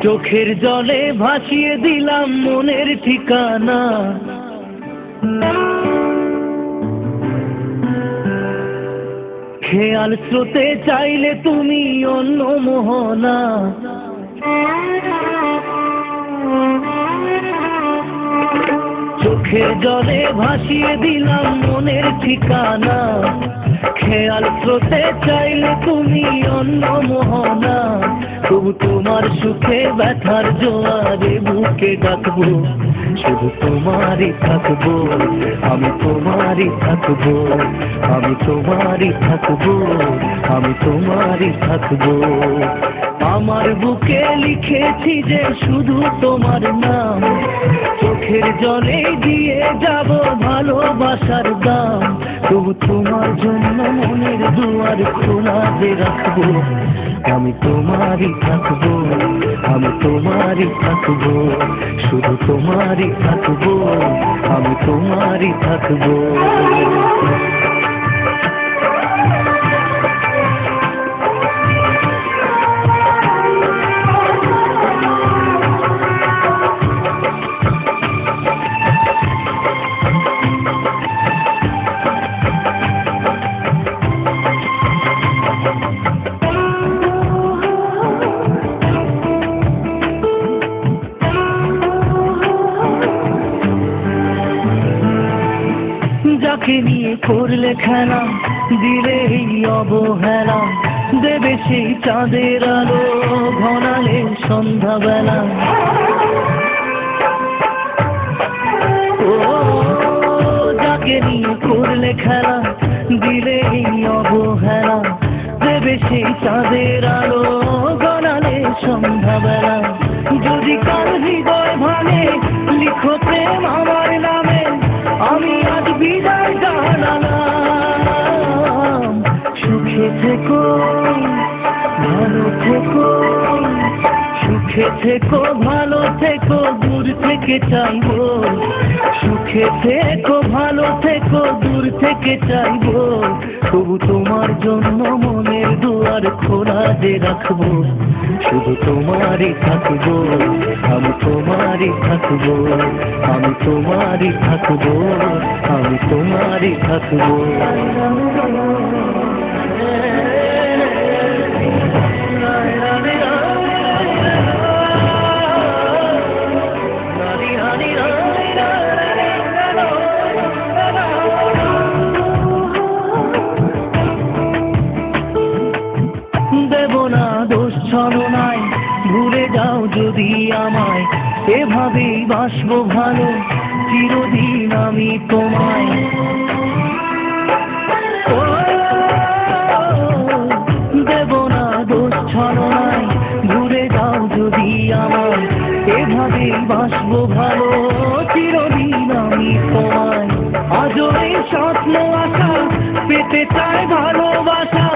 চোখের জলে ভাসিয়ে দিলাম মনের ঠিকানা। খেয়াল স্রোতে চাইলে তুমি অন্য মোহনা। চোখের জলে ভাসিয়ে দিলাম মনের ঠিকানা। খেয়াল স্রোতে চাইলে তুমি অন্য মোহনা। তবু তোমার সুখে ব্যথার জোয়ারে বুকে ডাকবো, শুধু তোমারই থাকবো, আমি তোমারই থাকবো, আমি তোমারই থাকবো, আমি তোমারই থাকবো। আমার বুকে লিখেছি যে শুধু তোমার নাম, চোখের জলে দিয়ে যাব ভালোবাসার দাম। তবু তোমার জন্য মনের দুয়ার খোলা যে রাখবো, আমি তোমারই থাকবো, আমি তোমারই থাকবো, শুধু তোমারই থাকবো, আমি তোমারই থাকবো। যাকে নিয়ে করলে খেলা, দিলে এই অবহেলা, দেবে সেই চাঁদের আলো ঘনালে সন্ধ্যাবেলা। ও যাকে নিয়ে করলে খেলা, দিলে এই অবহেলা, দেবে সেই চাঁদের আলো ঘনালে সন্ধ্যাবেলা। যদি কার হৃদয় ভাঙে লিখো প্রেম আমার নামে, আমি আজ বিদায় জানালাম। সুখে থেকো, ভালো থেকো, সুখে থেকো, ভালো থেকো, দূর থেকে চাইবো। সুখে থেকো, ভালো থেকো, দূর থেকে চাইবো। তবু তোমার জন্য মনের দুয়ার খোলা যে রাখবো, শুধু তোমারই থাকবো, আমি তোমারই থাকবো, আমি তোমারই থাকবো, আমি তোমারই থাকবো। দেব না দোষ ছলনায়, ভুলে যাও যদি আমায়, এভাবেই বাসবো ভালো চিরদিন আমি তোমায়। দেব না দোষ ছলনায়, ভুলে যাও যদি আমায়, এভাবেই বাসবো ভালো চিরদিন আমি তোমায়। আজও এই স্বপ্ন আশা পেতে চাই ভালোবাসা,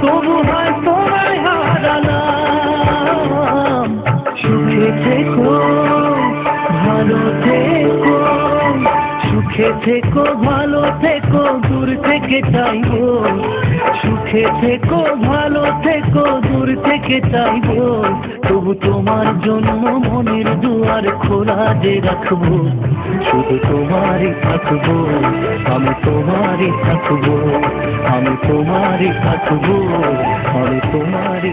তবু হয় তোমায় হারালাম। সুখে থেকো, ভালো থেকো, সুখে থেকো, ভালো থেকো, দূর থেকে চাইবো। সুখে থেকো, ভালো থেকো, দূর থেকে চাইবো। তবু তোমার জন্য মনের দুয়ার খোলা যে রাখবো, শুধু তোমারই থাকবো, আমি তোমারই থাকবো, আমি তোমারই থাকবো, আমি তোমারই।